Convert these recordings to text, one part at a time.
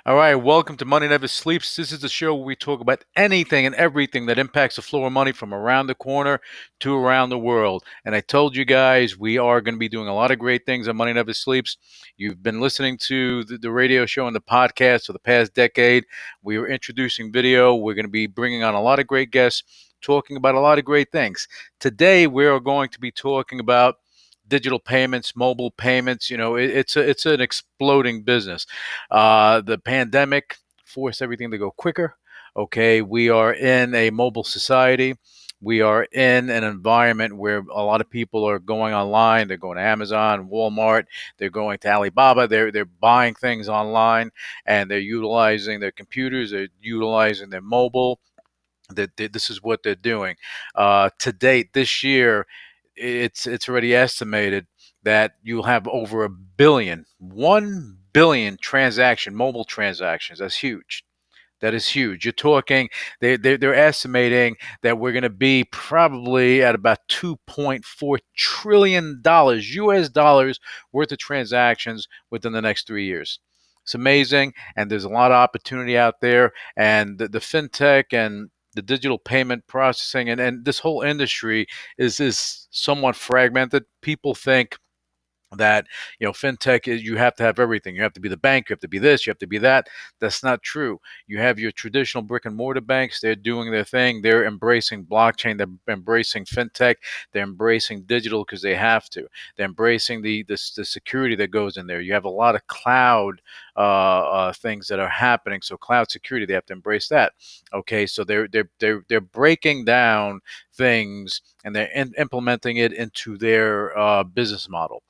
All right, welcome to Money Never Sleeps. This is the show where we talk about anything and everything that impacts the flow of money from around the corner to around the world. And I told you guys we are going to be doing a lot of great things on Money Never Sleeps. You've been listening to the radio show and the podcast for the past decade. We are introducing video. We're going to be bringing on a lot of great guests, talking about a lot of great things. Today, we are going to be talking about digital payments, mobile payments. It's an exploding business. The pandemic forced everything to go quicker. Okay, we are in a mobile society. We are in an environment where a lot of people are going online. They're going to Amazon, Walmart. They're going to Alibaba. They're buying things online, and they're utilizing their computers. They're utilizing their mobile. This is what they're doing. To date, this year, it's already estimated that you'll have over 1 billion mobile transactions. That's huge. That is huge. You're talking, they're estimating that we're going to be probably at about $2.4 trillion US dollars worth of transactions within the next 3 years. It's amazing, and there's a lot of opportunity out there. And the fintech and the digital payment processing and this whole industry is somewhat fragmented. People think that fintech is you have to have everything. You have to be the bank, you have to be this, you have to be that. That's not true. You have your traditional brick and mortar banks. They're doing their thing. They're embracing blockchain. They're embracing fintech. They're embracing digital because they have to. They're embracing the security that goes in there. You have a lot of cloud things that are happening. So cloud security, they have to embrace that. Okay, so they're breaking down things, and they're implementing it into their business model,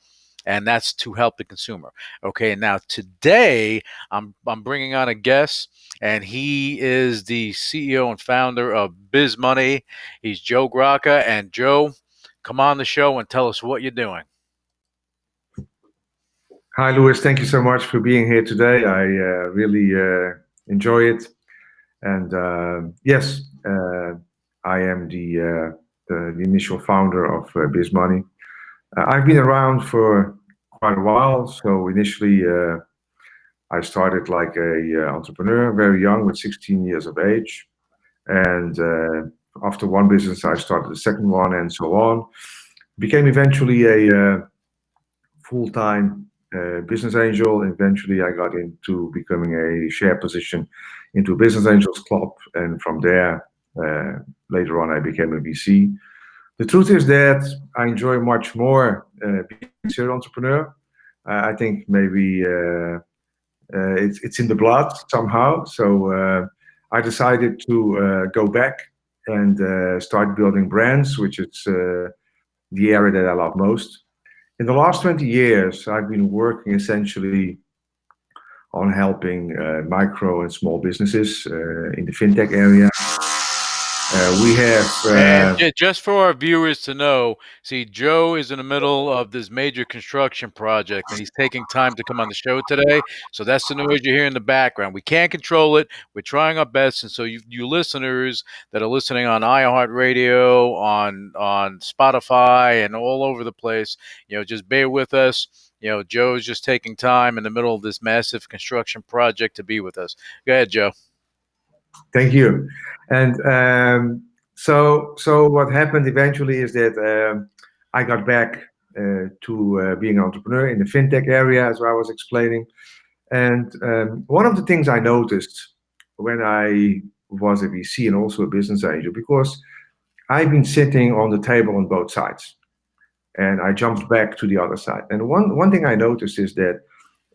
and that's to help the consumer. Okay, now today I'm bringing on a guest, and he is the CEO and founder of Biz Moni. He's Joe Graca, and Joe, come on the show and tell us what you're doing. Hi, Louis. Thank you so much for being here today. I really enjoy it. And yes, I am the initial founder of Biz Moni. I've been around for quite a while. So initially, I started like a entrepreneur, very young, with 16 years of age. And after one business, I started the second one, and so on. Became eventually a full-time business angel. Eventually, I got into becoming a share position into Business Angels Club, and from there, later on, I became a VC. The truth is that I enjoy much more being a serial entrepreneur. I think maybe it's in the blood somehow. So I decided to go back and start building brands, which is the area that I love most. In the last 20 years, I've been working essentially on helping micro and small businesses in the fintech area. We have. And just for our viewers to know, see, Joe is in the middle of this major construction project, and he's taking time to come on the show today. So that's the noise you hear in the background. We can't control it. We're trying our best. And so you listeners that are listening on iHeartRadio, on Spotify, and all over the place, just bear with us. Joe's just taking time in the middle of this massive construction project to be with us. Go ahead, Joe. Thank you. And so what happened eventually is that I got back to being an entrepreneur in the fintech area, as I was explaining. And one of the things I noticed when I was a VC and also a business angel, because I've been sitting on the table on both sides, and I jumped back to the other side. And one thing I noticed is that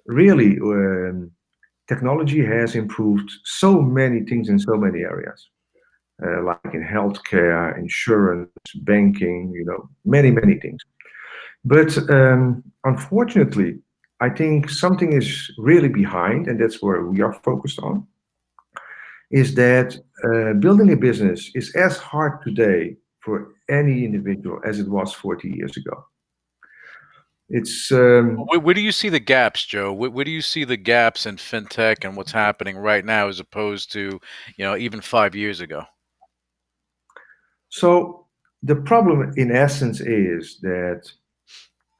really technology has improved so many things in so many areas, like in healthcare, insurance, banking, many, many things. But unfortunately, I think something is really behind, and that's where we are focused on, is that building a business is as hard today for any individual as it was 40 years ago. It's Where do you see the gaps, Joe? Where do you see the gaps in fintech and what's happening right now as opposed to, even 5 years ago? So the problem in essence is that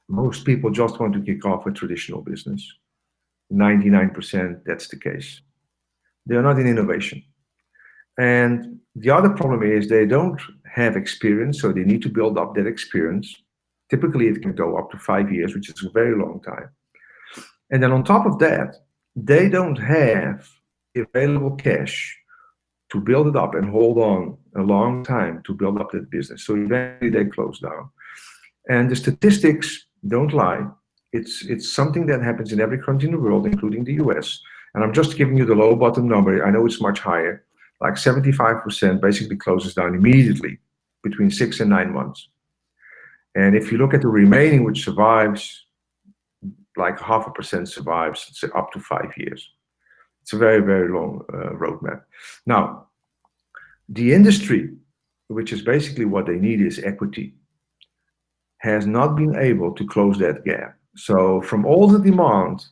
most people just want to kick off a traditional business. 99% that's the case. They are not in innovation. And the other problem is they don't have experience, so they need to build up that experience. Typically, it can go up to 5 years, which is a very long time. And then on top of that, they don't have available cash to build it up and hold on a long time to build up that business. So eventually they close down. And the statistics don't lie. It's something that happens in every country in the world, including the US. And I'm just giving you the low bottom number. I know it's much higher. Like 75% basically closes down immediately between 6 and 9 months. And if you look at the remaining, which survives, like 0.5% survives, it's up to 5 years. It's a very, very long roadmap. Now, the industry, which is basically what they need is equity, has not been able to close that gap. So from all the demand,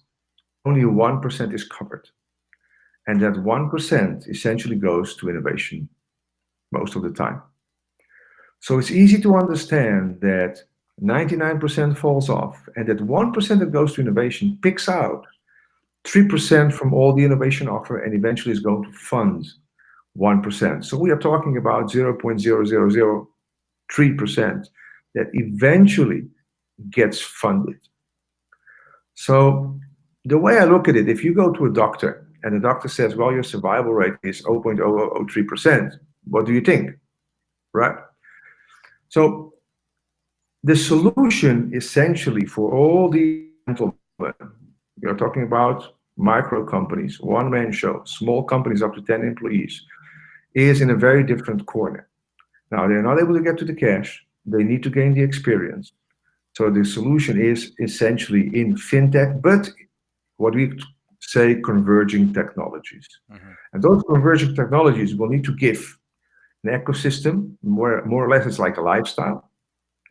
only 1% is covered. And that 1% essentially goes to innovation most of the time. So it's easy to understand that 99% falls off, and that 1% that goes to innovation picks out 3% from all the innovation offer and eventually is going to fund 1%. So we are talking about 0.0003% that eventually gets funded. So the way I look at it, if you go to a doctor and the doctor says, well, your survival rate is 0.0003%, what do you think? Right? So the solution essentially for all these gentlemen, you're talking about micro companies, one-man show, small companies up to 10 employees, is in a very different corner. Now, they're not able to get to the cash. They need to gain the experience. So the solution is essentially in fintech, but what we say converging technologies. Hmm. And those converging technologies will need to give an ecosystem, more or less it's like a lifestyle.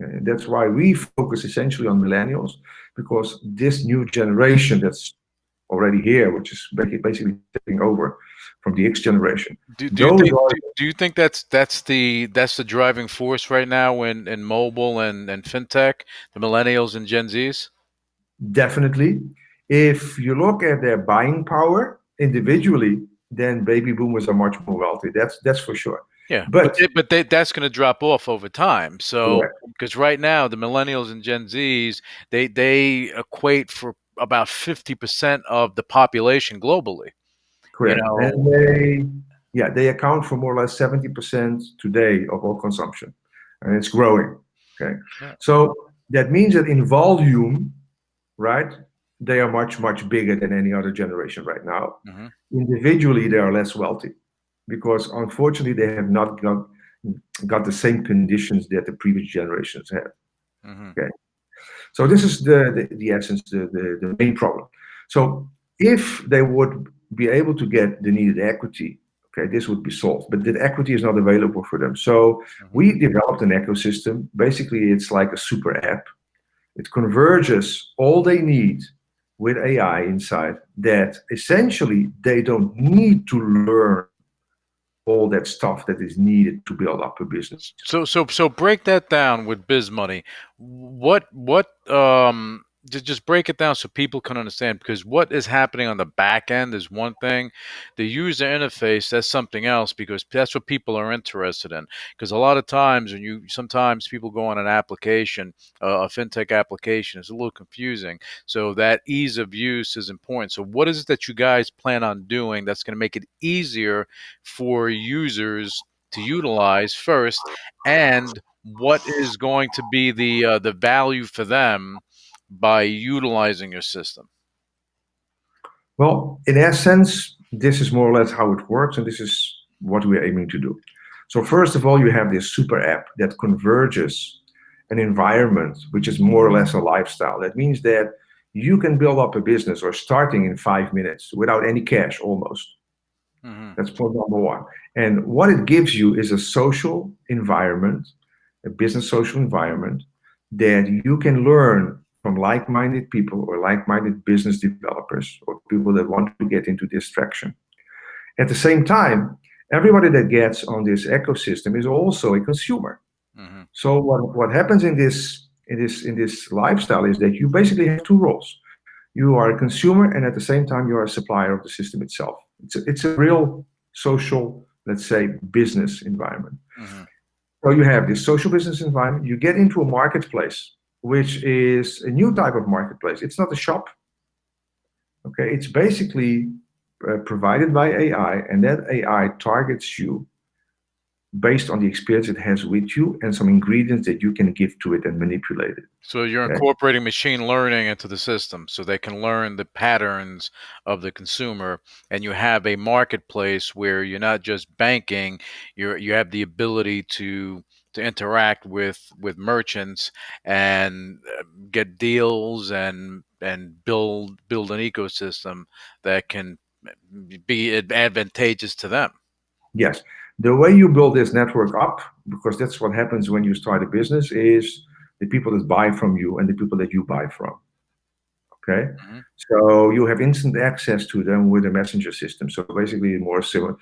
And that's why we focus essentially on millennials, because this new generation that's already here, which is basically taking over from the X generation, Do you those think are do you think that's the driving force right now in mobile and fintech, the millennials and Gen Zs? definitely, if you look at their buying power individually, then baby boomers are much more wealthy. That's for sure. Yeah, But that's going to drop off over time. So correct, because right now the millennials and Gen Zs they equate for about 50% of the population globally. You correct. know, And they account for more or less 70% today of all consumption, and it's growing. Okay, yeah. so that means that in volume, right, they are much, much bigger than any other generation right now. Hmm. Individually, they are less wealthy because unfortunately they have not got the same conditions that the previous generations had. Hmm. Okay, so this is the essence, the main problem. So if they would be able to get the needed equity, okay, this would be solved. But that equity is not available for them. So Hmm. we developed an ecosystem. Basically, it's like a super app. It converges all they need with AI inside that essentially they don't need to learn all that stuff that is needed to build up a business. So break that down with Biz Money. What just break it down so people can understand, because what is happening on the back end is one thing, the user interface, that's something else, because that's what people are interested in. Because a lot of times when you sometimes people go on an application, a fintech application, it's a little confusing. So that ease of use is important. So what is it that you guys plan on doing that's going to make it easier for users to utilize first, and what is going to be the value for them by utilizing your system? Well, in essence, this is more or less how it works, and this is what we're aiming to do. So, first of all, you have this super app that converges an environment which is more or less a lifestyle. That means that you can build up a business or starting in 5 minutes without any cash almost. Hmm. That's point number one. And what it gives you is a social environment, a business social environment that you can learn from like-minded people or like-minded business developers or people that want to get into this traction. At the same time, everybody that gets on this ecosystem is also a consumer. Hmm. So what happens in this lifestyle is that you basically have two roles. You are a consumer, and at the same time, you are a supplier of the system itself. It's a real social, let's say, business environment. Hmm. So you have this social business environment. You get into a marketplace, which is a new type of marketplace. It's not a shop. Okay, it's basically provided by AI, and that AI targets you based on the experience it has with you and some ingredients that you can give to it and manipulate it. So you're Okay. incorporating machine learning into the system so they can learn the patterns of the consumer, and you have a marketplace where you're not just banking, you have the ability to interact with merchants and get deals and build an ecosystem that can be advantageous to them. Yes. The way you build this network up, because that's what happens when you start a business, is the people that buy from you and the people that you buy from. Okay. Hmm. So you have instant access to them with a messenger system. So basically, more similar,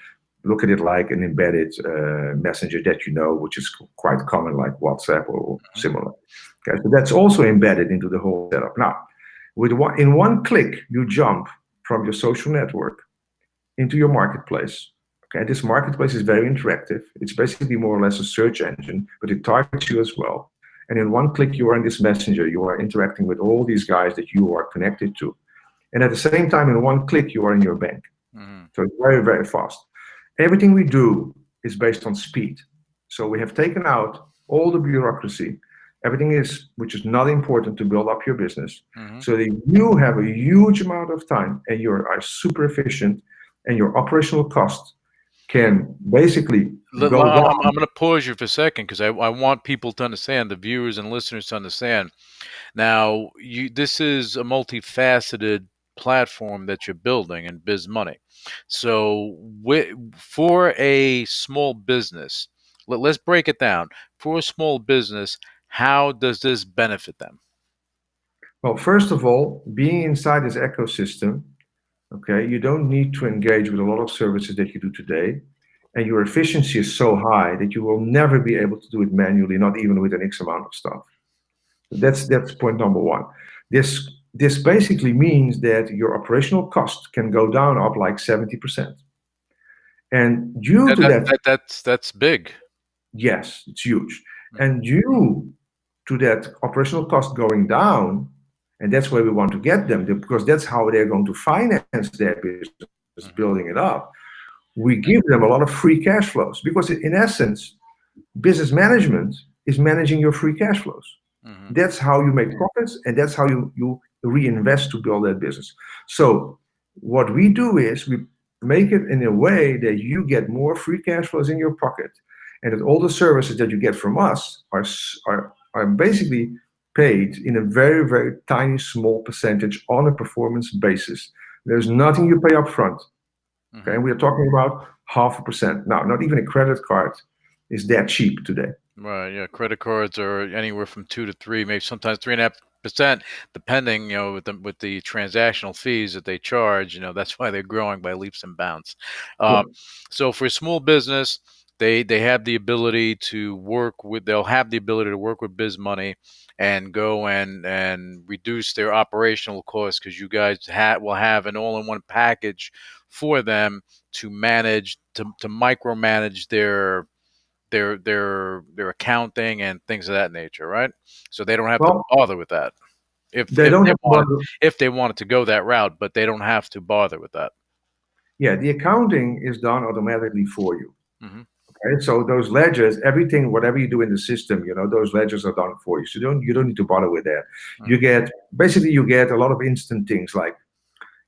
look at it like an embedded messenger that you know, which is quite common, like WhatsApp or similar. Okay. So that's also embedded into the whole setup. Now, in one click, you jump from your social network into your marketplace. Okay, this marketplace is very interactive. It's basically more or less a search engine, but it targets you as well. And in one click, you are in this messenger. You are interacting with all these guys that you are connected to. And at the same time, in one click, you are in your bank. Hmm. So it's very, very fast. Everything we do is based on speed. So we have taken out all the bureaucracy, everything is which is not important to build up your business. Hmm. So that you have a huge amount of time and you are super efficient and your operational cost can basically go I'm down. going to pause you for a second because I want people to understand, the viewers and listeners to understand. Now, this is a multifaceted platform that you're building in Biz Money. So, for a small business, let's break it down. For a small business, how does this benefit them? Well, first of all, being inside this ecosystem, okay, you don't need to engage with a lot of services that you do today. And your efficiency is so high that you will never be able to do it manually, not even with an X amount of stuff. That's point number one. This basically means that your operational cost can go down up like 70%. And due to that, That's big. yes, it's huge. Mhm. And due to that operational cost going down, and that's where we want to get them, because that's how they're going to finance their business, Mhm. building it up. We give them a lot of free cash flows because, in essence, business management is managing your free cash flows. Mhm. That's how you make profits, and that's how you reinvest to build that business. So, what we do is we make it in a way that you get more free cash flows in your pocket, and that all the services that you get from us are basically paid in a very, very tiny, small percentage on a performance basis. There's nothing you pay up front. Okay, Mhm. and we are talking about 0.5%. Now, not even a credit card is that cheap today. Right. Yeah. Credit cards are anywhere from 2 to 3, maybe sometimes 3.5%, depending, with the transactional fees that they charge. That's why they're growing by leaps and bounds. Yeah. Um, so for a small business, they have the ability to work with. They'll have the ability to work with Biz Money and go and reduce their operational costs because you guys will have an all-in-one package for them to manage to micromanage their accounting and things of that nature, right? So they don't have to Well, bother with that if they if don't they have to wanted bother. if they wanted to go that route, but they don't have to bother with that. Yeah, the accounting is done automatically for you. Hmm. Okay, so those ledgers, everything, whatever you do in the system, those ledgers are done for you. So you don't need to bother with that. You Hmm. get basically you get a lot of instant things like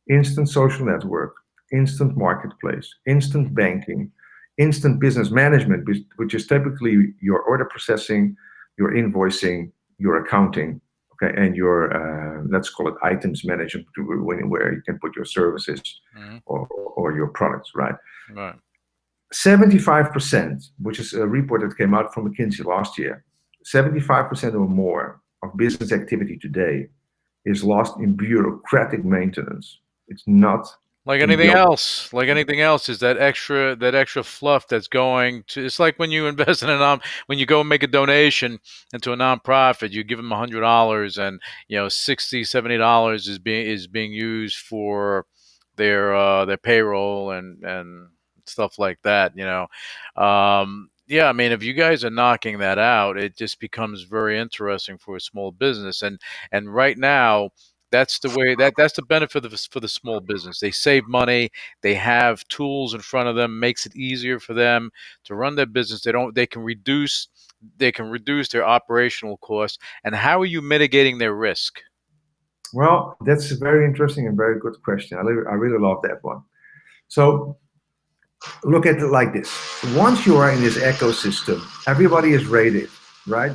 instant social network, instant marketplace, instant banking, instant business management, which is typically your order processing, your invoicing, your accounting, okay, and your let's call it items management, where you can put your services Hmm. or your products, right? Right. 75%, which is a report that came out from McKinsey last year, 75% or more of business activity today is lost in bureaucratic maintenance. It's not in building. Like anything else, is that extra fluff that's going to. It's like when you invest in when you go and make a donation into a nonprofit, you give them $100, and $60, $70 is being used their payroll and stuff like that. Yeah, I mean, if you guys are knocking that out, it just becomes very interesting for a small business. And right now, that's the way that's the benefit of for the small business. They save money. They have tools in front of them. Makes it easier for them to run their business. They can reduce their operational costs. And how are you mitigating their risk? Well, that's a very interesting and very good question. I really love that one. So look at it like this. Once you are in this ecosystem, everybody is rated, right?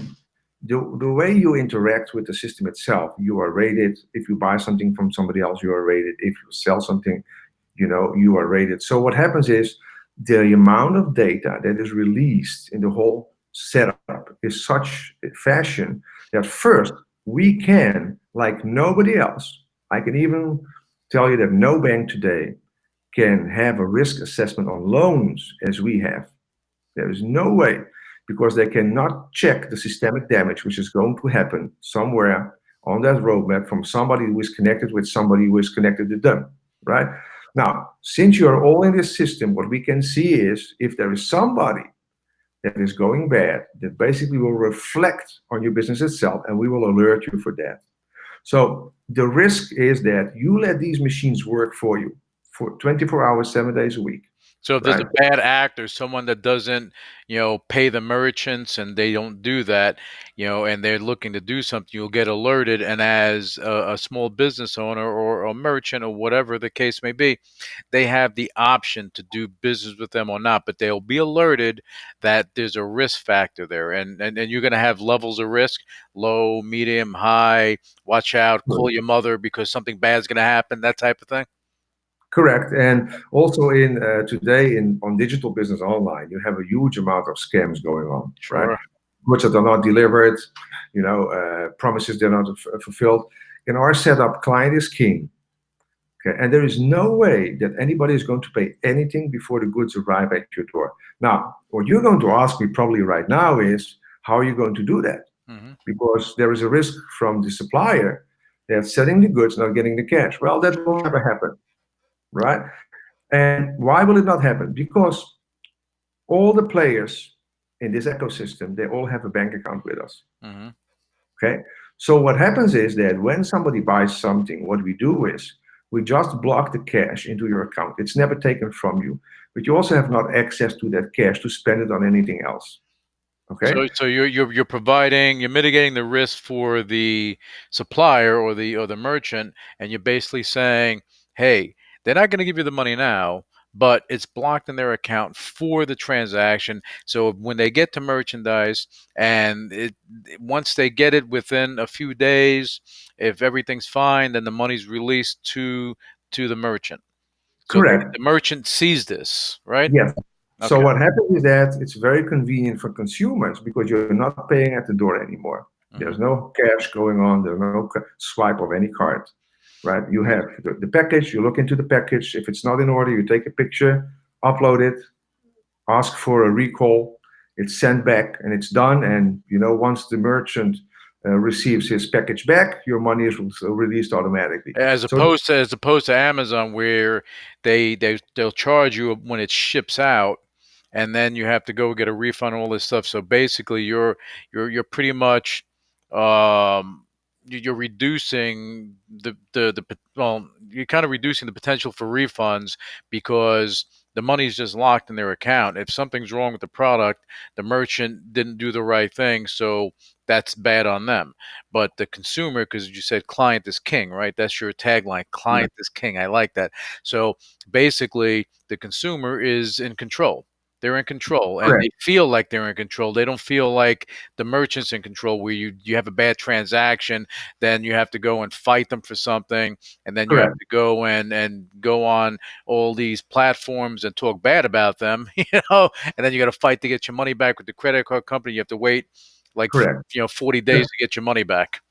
The way you interact with the system itself, you are rated. If you buy something from somebody else, you are rated. If you sell something, you are rated. So what happens is the amount of data that is released in the whole setup is such fashion that first we can, like nobody else, I can even tell you that no bank today can have a risk assessment on loans as we have. There is no way because they cannot check the systemic damage which is going to happen somewhere on that roadmap from somebody who is connected with somebody who is connected to them, right? Now, since you are all in this system, what we can see is if there is somebody that is going bad, that basically will reflect on your business itself, and we will alert you for that. So the risk is that you let these machines work for you for 24 hours, 7 days a week, So if there's right? a bad act or someone that doesn't, pay the merchants and they don't do that, and they're looking to do something, you'll get alerted. And as a small business owner or a merchant or whatever the case may be, they have the option to do business with them or not, but they'll be alerted that there's a risk factor there. And you're going to have levels of risk: low, medium, high, watch out, call your mother because something bad's going to happen, that type of thing. Correct. And also in today in on digital business online, you have a huge amount of scams going on, right? Sure. Goods that are not delivered, promises they're not fulfilled. In our setup, client is king. Okay, and there is no way that anybody is going to pay anything before the goods arrive at your door. Now, what you're going to ask me probably right now is, how are you going to do that? Hmm. Because there is a risk from the supplier that's selling the goods, not getting the cash. Well, that will never happen, right? And why will it not happen? Because all the players in this ecosystem, they all have a bank account with us. Hmm. Okay. So what happens is that when somebody buys something, what we do is we just block the cash into your account. It's never taken from you, but you also have not access to that cash to spend it on anything else. Okay. So you're mitigating the risk for the supplier or the merchant, and you're basically saying, hey, they're not going to give you the money now, but it's blocked in their account for the transaction. So when they get to merchandise, and once they get it within a few days, if everything's fine, then the money's released to the merchant. So Correct. the merchant sees this, right? Yes. So Okay. what happens is that it's very convenient for consumers because you're not paying at the door anymore. There's Hmm. no cash going on. There's no swipe of any card, right? You have the package. You look into the package. If it's not in order, you take a picture, upload it, ask for a recall. It's sent back, and it's done. And once the merchant receives his package back, your money is released automatically. As So opposed to Amazon, where they'll charge you when it ships out, and then you have to go get a refund and all this stuff. So basically, you're pretty much you're reducing well, you're kind of reducing the potential for refunds because the money's just locked in their account. If something's wrong with the product, the merchant didn't do the right thing, so that's bad on them. But the consumer, because you said client is king, right? That's your tagline. Client is king. I like that. So basically, the consumer is in control. They're in control, and they correct, feel like they're in control. They don't feel like the merchant's in control, where you have a bad transaction, then you have to go and fight them for something, and then you have correct, to go and go on all these platforms and talk bad about them, and then you got to fight to get your money back with the credit card company. You have to wait like correct. 40 days to get your money back.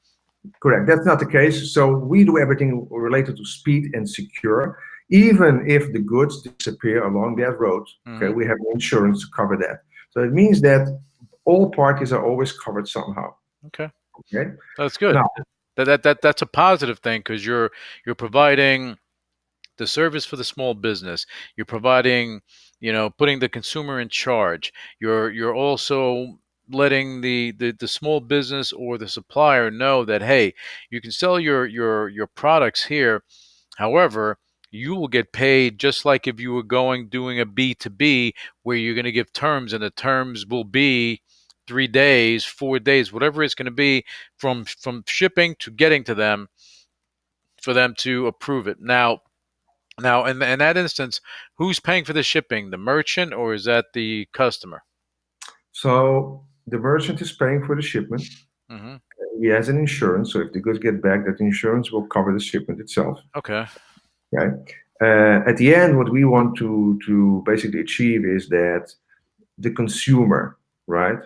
Correct. That's not the case. So we do everything related to speed and secure. Even if the goods disappear along that road, okay, Hmm. we have insurance to cover that. So it means that all parties are always covered somehow. Okay, Okay. that's good. Now, That's a positive thing because you're providing the service for the small business. You're providing, putting the consumer in charge. You're also letting the small business or the supplier know that, hey, you can sell your products here. However, you will get paid just like if you were doing a B2B, where you're going to give terms, and the terms will be 3 days, 4 days, whatever it's going to be, from shipping to getting to them, for them to approve it. Now, in that instance, who's paying for the shipping? The merchant, or is that the customer? So the merchant is paying for the shipment. Hmm. He has an insurance, so if the goods get back, that insurance will cover the shipment itself. Okay. Okay. At the end, what we want to basically achieve is that the consumer, right,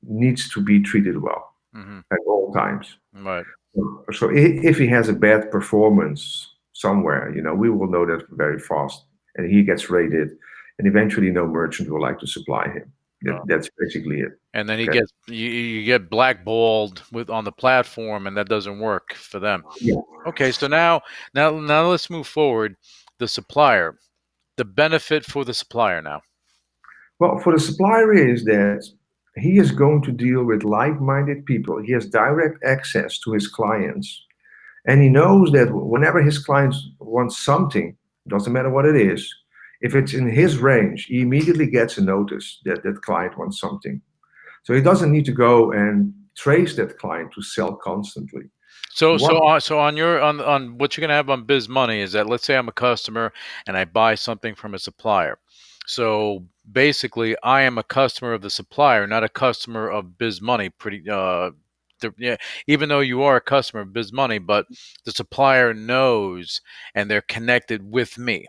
needs to be treated well Hmm. at all times. Right. So if he has a bad performance somewhere, we will know that very fast, and he gets rated, and eventually no merchant will like to supply him. That's basically it. And then Okay. you get blackballed with on the platform, and that doesn't work for them. Yeah. Okay, so now let's move forward. The supplier, the benefit for the supplier now. Well, for the supplier is that he is going to deal with like-minded people. He has direct access to his clients, and he knows that whenever his clients want something, doesn't matter what it is, if it's in his range, he immediately gets a notice that that client wants something. So he doesn't need to go and trace that client to sell constantly. So What? on your on what you're gonna have on Biz Money is that, let's say I'm a customer and I buy something from a supplier. So basically, I am a customer of the supplier, not a customer of Biz Money. Yeah, even though you are a customer of Biz Money, but the supplier knows, and they're connected with me.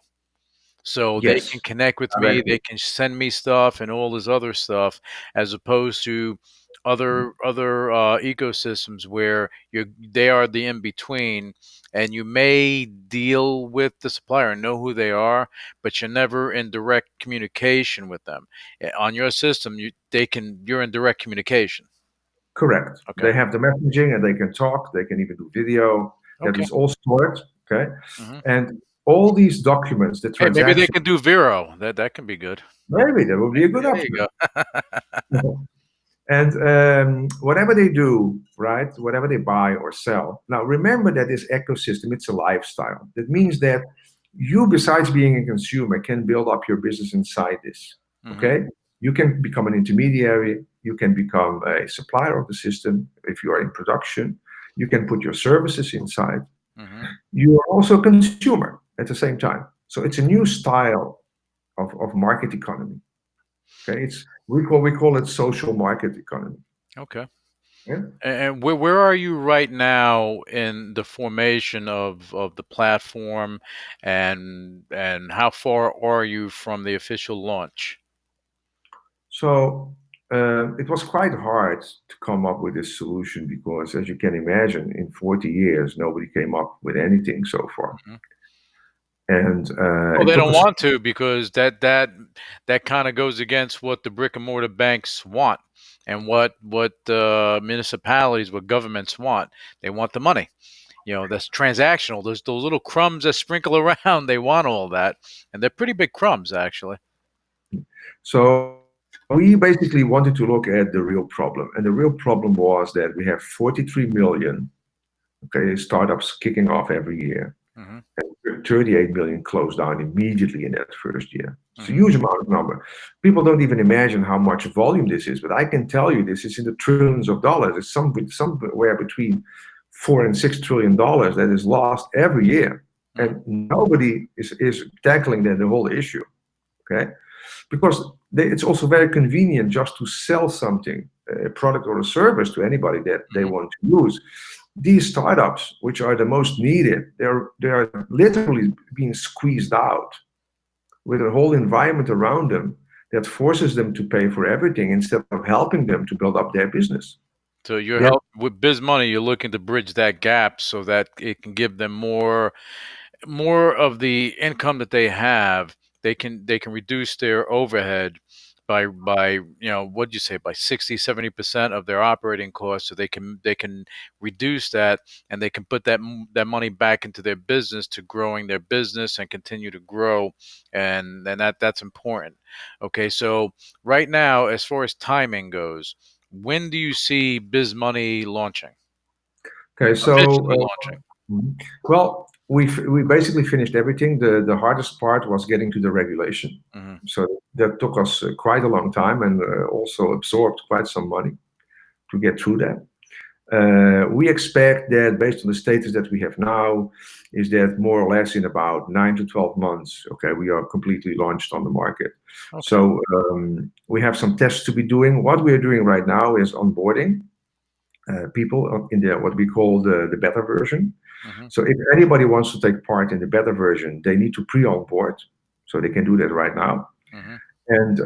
So they can Yes, connect with me, directly. they can send me stuff and all this other stuff, as opposed to other ecosystems where they are the in between, and you may deal with the supplier and know who they are, but you're never in direct communication with them. On your system, you're in direct communication. Correct. Okay. They have the messaging and they can talk. They can even do video. That Okay. is all stored. Okay. Hmm. And all these documents, the Hey, maybe they transaction, can do Vero. That can be good. maybe that would be a good There you option. go. And whatever they do, right, whatever they buy or sell. Now, remember that this ecosystem, it's a lifestyle. That means that you, besides being a consumer, can build up your business inside this. Hmm. Okay? You can become an intermediary. You can become a supplier of the system if you are in production. You can put your services inside. Hmm. You are also a consumer at the same time. So it's a new style of market economy. Okay, it's we call it social market economy. Okay. Yeah. And where are you right now in the formation of the platform, and how far are you from the official launch? So it was quite hard to come up with this solution because, as you can imagine, in 40 years nobody came up with anything so far, Mhm. and Well, it they took don't us. want to, because that kind of goes against what the brick and mortar banks want, and what municipalities, what governments want. They want the money. That's transactional. Those little crumbs that sprinkle around. They want all that, and they're pretty big crumbs, actually. So we basically wanted to look at the real problem, and the real problem was that we have 43 million, okay, startups kicking off every year. Hmm. 38 million closed down immediately in that first year. It's a Hmm. huge amount of number. People don't even imagine how much volume this is, but I can tell you this is in the trillions of dollars. It's somewhere between $4 and $6 trillion that is lost every year. Hmm. And nobody is tackling the whole issue. Okay. Because it's also very convenient just to sell something, a product or a service to anybody that they Hmm. want to use. These startups, which are the most needed, they are literally being squeezed out with a whole environment around them that forces them to pay for everything instead of helping them to build up their business. So your They're help with Biz Money, you're looking to bridge that gap so that it can give them more of the income that they have. They can reduce their overhead by what'd you say, by 60-70% of their operating costs, so they can reduce that, and they can put that money back into their business, to growing their business and continue to grow, and that's important. Okay, so right now, as far as timing goes, when do you see Biz Money launching, Okay, officially launching? mhm. Well, we basically finished everything. The hardest part was getting to the regulation. Hmm. So that took us quite a long time, and also absorbed quite some money to get through that. We expect that, based on the status that we have now, is that more or less in about 9 to 12 months, okay, we are completely launched on the market. Okay. So we have some tests to be doing. What we are doing right now is onboarding people in the what we call the beta version. Hmm. So if anybody wants to take part in the beta version, they need to pre-onboard. So they can do that right now. Hmm. And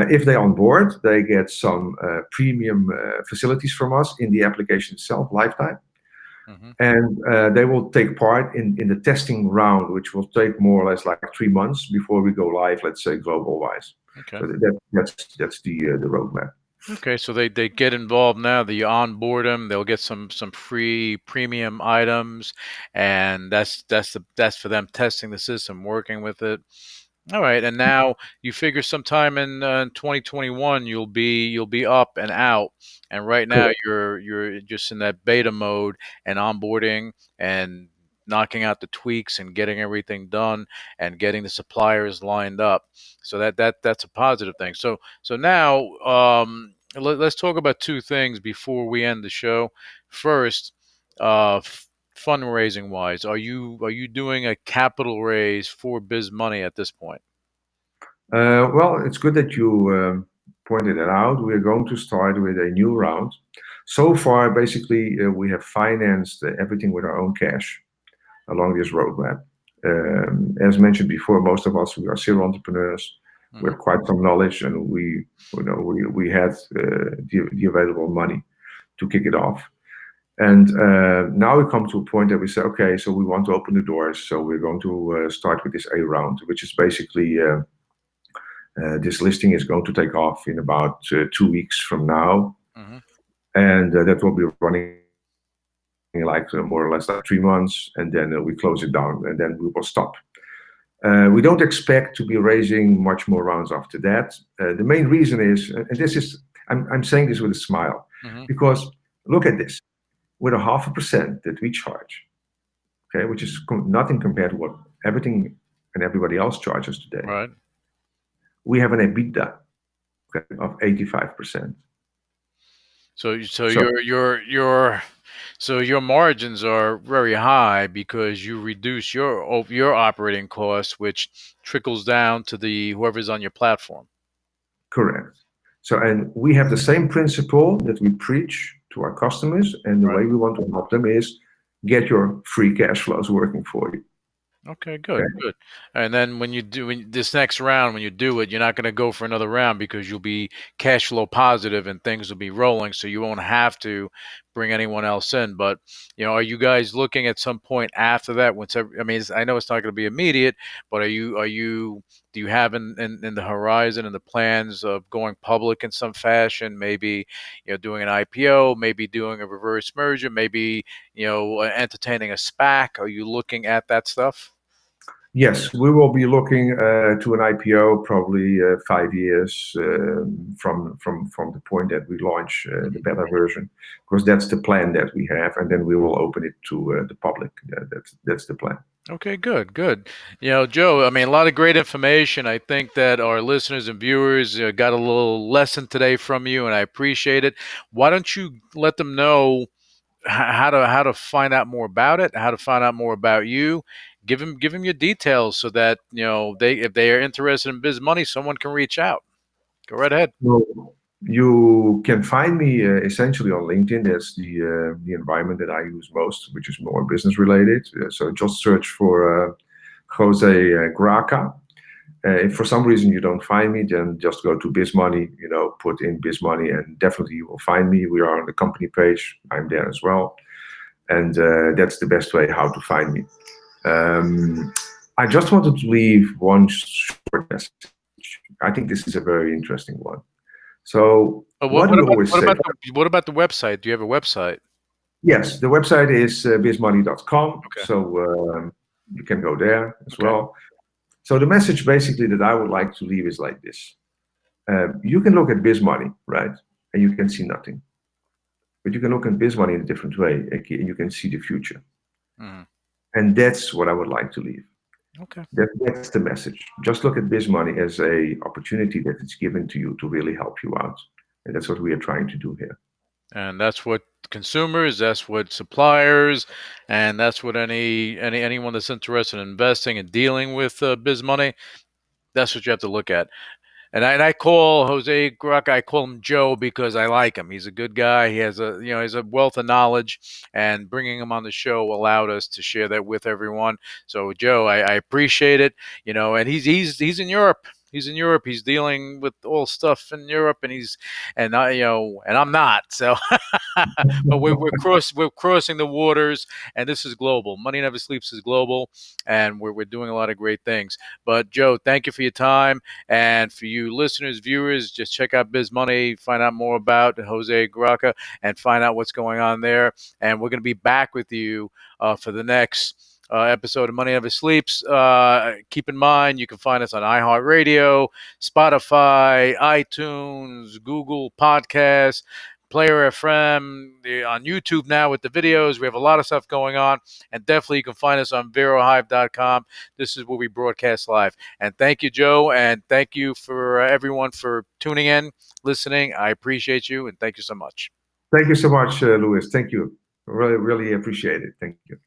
if they onboard, they get some premium facilities from us in the application itself, lifetime. Hmm. And they will take part in the testing round, which will take more or less like 3 months before we go live, let's say global wise. Okay. So that's the roadmap. Okay, so they get involved now. That you onboard them, they'll get some free premium items, and that's for them testing the system, working with it. All right, and now you figure sometime in 2021 you'll be up and out, and right now Correct. you're just in that beta mode and onboarding and knocking out the tweaks and getting everything done and getting the suppliers lined up. So that's a positive thing. So now let's talk about two things before we end the show. First, fundraising wise, are you doing a capital raise for Biz Money at this point? Well, it's good that you pointed it out. We're going to start with a new round. So far, basically, we have financed everything with our own cash along this roadmap. As mentioned before, most of us, we are serial entrepreneurs. We Hmm. have quite some knowledge, and we had the available money to kick it off. And now we come to a point that we say, okay, so we want to open the doors. So we're going to start with this A round, which is basically this listing is going to take off in about 2 weeks from now, Hmm. and that will be running like more or less like 3 months, and then we close it down, and then we will stop. We don't expect to be raising much more rounds after that. The main reason is, and this is, I'm saying this with a smile, Hmm. because look at this, with a 0.5% that we charge, okay, which is nothing compared to what everything and everybody else charges today. Right. We have an EBITDA, okay, of 85%. So So your margins are very high because you reduce your operating costs, which trickles down to the whoever's on your platform. correct. So, and we have the same principle that we preach to our customers, and the Right. way we want to help them is get your free cash flows working for you. Okay, good, Okay. good. And then when this next round, when you do it, you're not going to go for another round because you'll be cash flow positive and things will be rolling, so you won't have to bring anyone else in. But are you guys looking at some point after that? I mean, I know it's not going to be immediate, but do you have in the horizon and the plans of going public in some fashion? Maybe doing an IPO, maybe doing a reverse merger, maybe entertaining a SPAC. Are you looking at that stuff? Yes, we will be looking to an IPO probably 5 years from the point that we launch the beta version, because that's the plan that we have, and then we will open it to the public. That's the plan. Okay, good, good. Joe, I mean, a lot of great information. I think that our listeners and viewers got a little lesson today from you, and I appreciate it. Why don't you let them know how to find out more about it, how to find out more about you? Give them your details so that they if they are interested in Biz Money, someone can reach out. Go right ahead. So you can find me essentially on LinkedIn. That's the environment that I use most, which is more business related. So just search for Jose Graca. If for some reason you don't find me, then just go to Biz Money, put in Biz Money, and definitely you will find me. We are on the company page. I'm there as well. And that's the best way how to find me. I just wanted to leave one short message. I think this is a very interesting one. So But what we always what say, about the website? Do you have a website? yes, the website is bizmoney.com, Okay. so you can go there as Okay. well. So the message basically that I would like to leave is like this. You can look at BizMoney, right? And you can see nothing. But you can look at BizMoney in a different way, and you can see the future. Mhm. And that's what I would like to leave. Okay. That's the message. Just look at BizMoney as a opportunity that is given to you to really help you out. And that's what we are trying to do here. And that's what consumers, that's what suppliers, and that's what anyone that's interested in investing and dealing with biz money. That's what you have to look at. And I call Jose Graca, I call him Joe because I like him. He's a good guy. He has he's a wealth of knowledge, and bringing him on the show allowed us to share that with everyone. So Joe, I appreciate it. And he's in Europe. He's in Europe. He's dealing with all stuff in Europe, and I and I'm not. So, but we're crossing the waters, and this is global. Money Never Sleeps is global, and we're doing a lot of great things. But Joe, thank you for your time. And for you listeners, viewers, just check out Biz Money, find out more about Jose Graca, and find out what's going on there. And we're going to be back with you for the next episode of Money Never Sleeps. Keep in mind, you can find us on iHeartRadio, Spotify, iTunes, Google Podcasts, Player FM, on YouTube now with the videos. We have a lot of stuff going on. And definitely you can find us on VeroHive.com. This is where we broadcast live. And thank you, Joe. And thank you for everyone for tuning in, listening. I appreciate you. And thank you so much. Thank you so much, Louis. Thank you. Really, really appreciate it. Thank you.